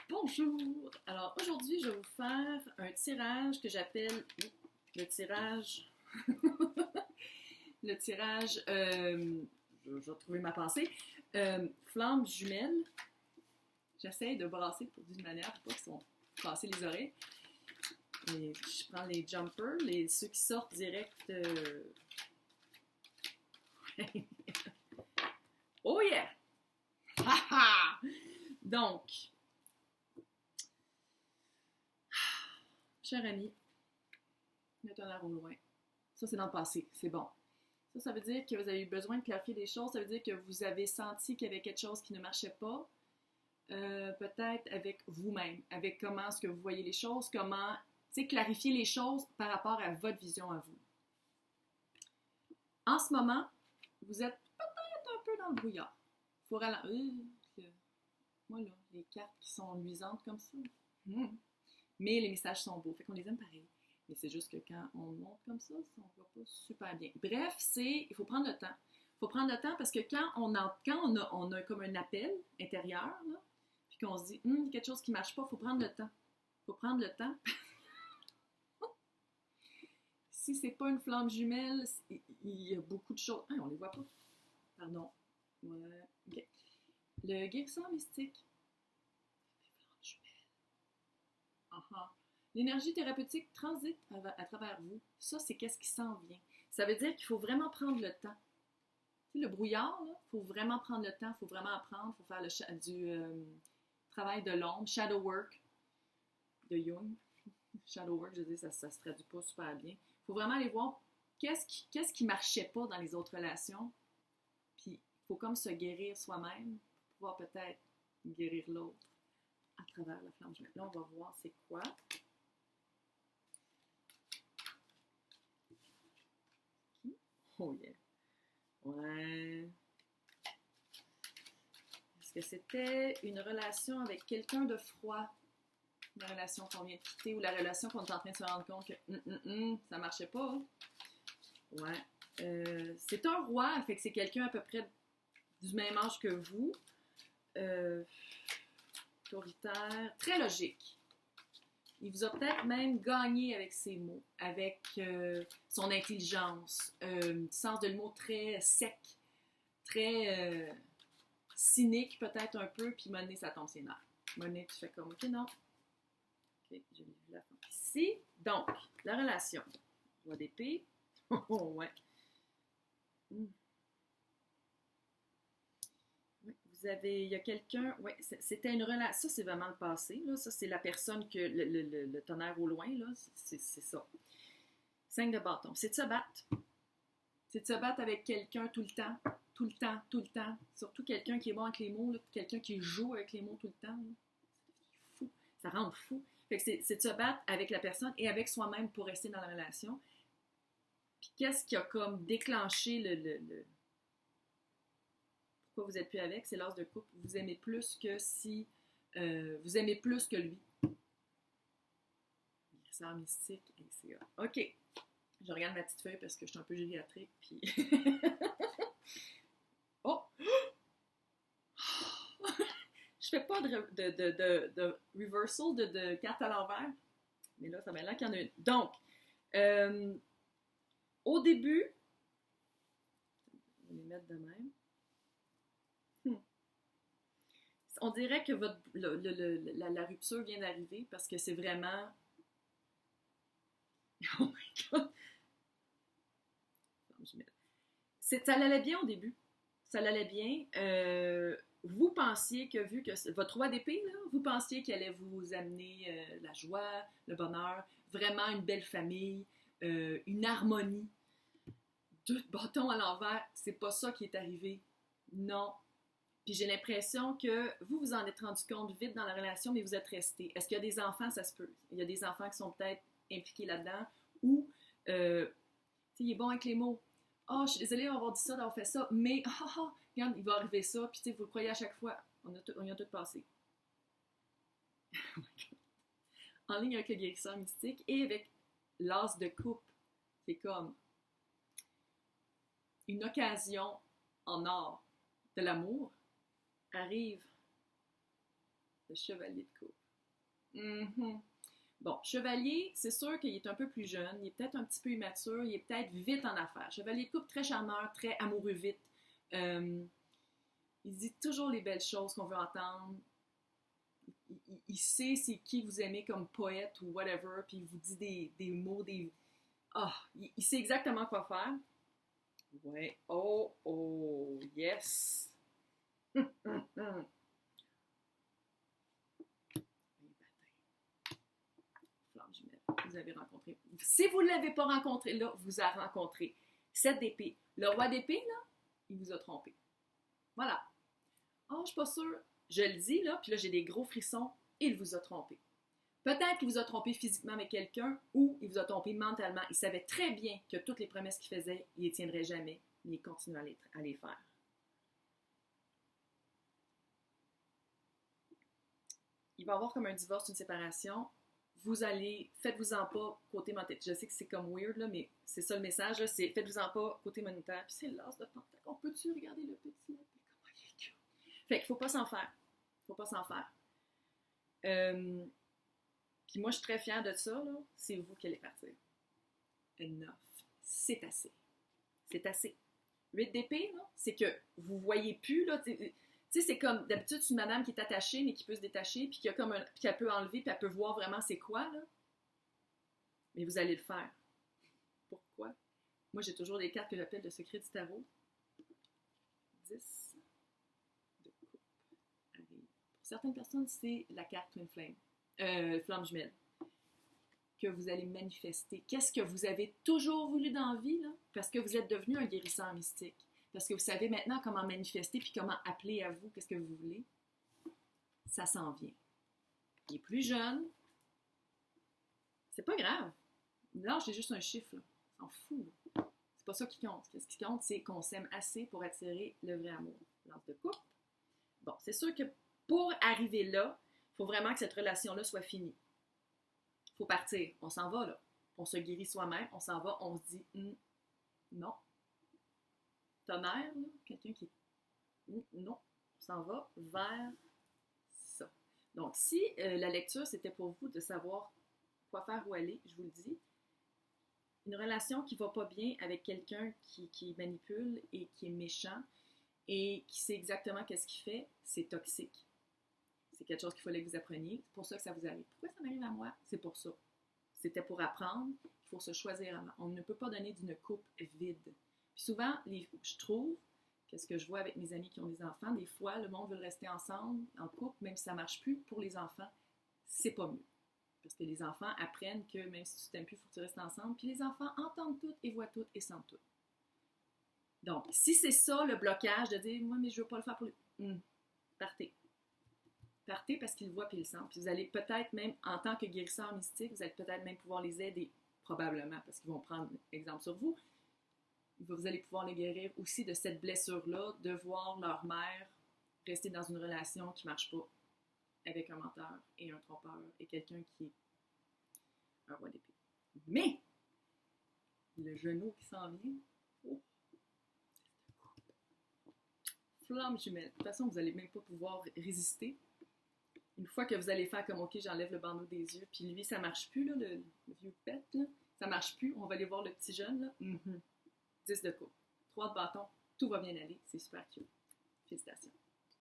Bonjour! Alors aujourd'hui, je vais vous faire un tirage que j'appelle le tirage. Le tirage, je vais trouver ma pensée. Flamme jumelle. J'essaie de brasser d'une manière pour pas qu'ils sont cassés les oreilles. Et je prends les jumpers, ceux qui sortent direct. Oh yeah! Donc, cher ami, le tonnerre au loin. Ça, c'est dans le passé. C'est bon. Ça veut dire que vous avez eu besoin de clarifier des choses. Ça veut dire que vous avez senti qu'il y avait quelque chose qui ne marchait pas. Peut-être avec vous-même, avec comment est-ce que vous voyez les choses, comment, clarifier les choses par rapport à votre vision à vous. En ce moment, vous êtes peut-être un peu dans le brouillard. Il faut ralentir. Moi, là, les cartes qui sont luisantes comme ça. Mais les messages sont beaux, fait qu'on les aime pareil. Mais c'est juste que quand on monte comme ça on ne voit pas super bien. Bref, il faut prendre le temps. Il faut prendre le temps parce que quand on a comme un appel intérieur, là, puis qu'on se dit, il y a quelque chose qui ne marche pas, il faut prendre le temps. Il faut prendre le temps. Si c'est pas une flamme jumelle, il y a beaucoup de choses. On les voit pas. Pardon. Ouais. OK. Le guérisseur mystique. L'énergie thérapeutique transite à travers vous. Ça, c'est qu'est-ce qui s'en vient. Ça veut dire qu'il faut vraiment prendre le temps. Tu sais, le brouillard, il faut vraiment prendre le temps, il faut vraiment apprendre, il faut faire du travail de l'ombre, shadow work de Jung. Shadow work, je dis, ça se traduit pas super bien. Il faut vraiment aller voir qu'est-ce qui marchait pas dans les autres relations. Puis, il faut comme se guérir soi-même pour pouvoir peut-être guérir l'autre à travers la flamme jumelle. Là, on va voir c'est quoi. Oh yeah. Ouais. Est-ce que c'était une relation avec quelqu'un de froid? La relation qu'on vient de quitter ou la relation qu'on est en train de se rendre compte que ça marchait pas? Ouais. C'est un roi, fait que c'est quelqu'un à peu près du même âge que vous. Autoritaire, très logique. Il vous a peut-être même gagné avec ses mots, avec son intelligence, sens de l'humour très sec, très cynique peut-être un peu, puis Monet, ça tombe ses nerfs. Monet, tu fais comme, OK, non. OK, j'ai vu la fin ici. Donc, la relation. Roi d'épée. Oh, ouais. Il y a quelqu'un, oui, c'était une relation, ça c'est vraiment le passé, là, ça c'est la personne que le tonnerre au loin, là, c'est ça. 5 de bâton, c'est de se battre. C'est de se battre avec quelqu'un tout le temps, tout le temps, tout le temps. Surtout quelqu'un qui est bon avec les mots, là, quelqu'un qui joue avec les mots tout le temps. Là. C'est fou, ça rend fou. Fait que c'est de se battre avec la personne et avec soi-même pour rester dans la relation. Puis qu'est-ce qui a comme déclenché pourquoi vous n'êtes plus avec, c'est l'as de coupe. Vous aimez plus que si... vous aimez plus que lui. Guérisseur mystique, c'est OK. Je regarde ma petite feuille parce que je suis un peu gériatrique, puis... Oh! Je fais pas de reversal de carte à l'envers, mais là, ça m'a l'air qu'il y en a une. Donc, au début... On va les mettre de même. On dirait que la rupture vient d'arriver parce que c'est vraiment... Oh my God! Ça allait bien au début. Ça allait bien. Vous pensiez que, vu que votre roi d'épée, là, vous pensiez qu'elle allait vous amener la joie, le bonheur, vraiment une belle famille, une harmonie. 2 bâtons à l'envers, c'est pas ça qui est arrivé. Non. Puis j'ai l'impression que vous en êtes rendu compte vite dans la relation, mais vous êtes resté. Est-ce qu'il y a des enfants? Ça se peut. Il y a des enfants qui sont peut-être impliqués là-dedans. Ou, tu sais, il est bon avec les mots. Oh, je suis désolée d'avoir dit ça, d'avoir fait ça, mais, regarde, il va arriver ça. Puis, tu sais, vous le croyez à chaque fois. On y a tout passé. En ligne avec le guérisseur mystique et avec l'as de coupe. C'est comme une occasion en or de l'amour arrive Le chevalier de coupe. Mhm. Bon, chevalier, c'est sûr qu'il est un peu plus jeune, il est peut-être un petit peu immature, il est peut-être vite en affaires. Chevalier de coupe, très charmeur, très amoureux vite. Euh, il dit toujours les belles choses qu'on veut entendre. Il sait c'est qui vous aimez comme poète ou whatever, puis il vous dit des mots, des... Ah, il sait exactement quoi faire. Ouais. Oh, oh, yes. Flamme jumelle, vous avez rencontré. Si vous ne l'avez pas rencontré là, vous avez rencontré 7 d'épée. Le roi d'épée, là, il vous a trompé. Voilà. Oh, je suis pas sûre. Je le dis, là, puis là, j'ai des gros frissons. Il vous a trompé. Peut-être qu'il vous a trompé physiquement avec quelqu'un ou il vous a trompé mentalement. Il savait très bien que toutes les promesses qu'il faisait, il ne les tiendrait jamais, mais il continue à les faire. Il va y avoir comme un divorce, une séparation. Vous allez, faites-vous-en pas côté monétaire. Je sais que c'est comme weird, là, mais c'est ça le message, là, c'est faites-vous-en pas côté monétaire. Puis c'est l'as de pentacle. On peut-tu regarder le petit lapin? Comment il est cute? Fait qu'il faut pas s'en faire. Faut pas s'en faire. Puis moi, je suis très fière de ça, là. C'est vous qui allez partir. Enough. C'est assez. C'est assez. 8 d'épée, là, c'est que vous voyez plus, là. Tu sais, c'est comme, d'habitude, c'est une madame qui est attachée, mais qui peut se détacher, puis qui a comme puis qu'elle peut enlever, puis elle peut voir vraiment c'est quoi, là. Mais vous allez le faire. Pourquoi? Moi, j'ai toujours des cartes que j'appelle le secret du tarot. 10 de coupe. Arrive. Pour certaines personnes, c'est la carte Twin Flame. Flamme jumelle. Que vous allez manifester. Qu'est-ce que vous avez toujours voulu dans la vie, là? Parce que vous êtes devenu un guérisseur mystique. Parce que vous savez maintenant comment manifester puis comment appeler à vous qu'est-ce que vous voulez. Ça s'en vient. Il est plus jeune. C'est pas grave. L'âge, c'est juste un chiffre, là. On s'en fout, là. C'est pas ça qui compte. Ce qui compte, c'est qu'on s'aime assez pour attirer le vrai amour. Lance de coupe. Bon, c'est sûr que pour arriver là, il faut vraiment que cette relation-là soit finie. Il faut partir. On s'en va, là. On se guérit soi-même. On s'en va. On se dit non. Tonnerre, là, quelqu'un qui... non. On s'en va vers ça. Donc, si la lecture, c'était pour vous de savoir quoi faire, où aller, je vous le dis, une relation qui va pas bien avec quelqu'un qui manipule et qui est méchant et qui sait exactement qu'est-ce qu'il fait, c'est toxique. C'est quelque chose qu'il fallait que vous appreniez. C'est pour ça que ça vous arrive. Pourquoi ça m'arrive à moi? C'est pour ça. C'était pour apprendre qu'il faut se choisir avant. On ne peut pas donner d'une coupe vide. Puis souvent, je trouve, qu'est-ce que je vois avec mes amis qui ont des enfants, des fois, le monde veut rester ensemble, en couple, même si ça ne marche plus pour les enfants, c'est pas mieux. Parce que les enfants apprennent que même si tu t'aimes plus, il faut que tu restes ensemble. Puis les enfants entendent tout et voient tout et sentent tout. Donc, si c'est ça le blocage de dire, moi, mais je ne veux pas le faire pour lui, partez. Partez parce qu'ils le voient et ils le sentent. Puis vous allez peut-être même, en tant que guérisseur mystique, vous allez peut-être même pouvoir les aider, probablement, parce qu'ils vont prendre exemple sur vous. Vous allez pouvoir les guérir aussi de cette blessure-là, de voir leur mère rester dans une relation qui ne marche pas avec un menteur et un trompeur et quelqu'un qui est un roi d'épée. Mais, le genou qui s'en vient, oh, flamme jumelle. De toute façon, vous n'allez même pas pouvoir résister. Une fois que vous allez faire comme, OK, j'enlève le bandeau des yeux, puis lui, ça marche plus, là, le vieux pet, là, ça marche plus, on va aller voir le petit jeune, là. 10 de coupe. 3 de bâton, tout va bien aller, c'est super cute. Félicitations.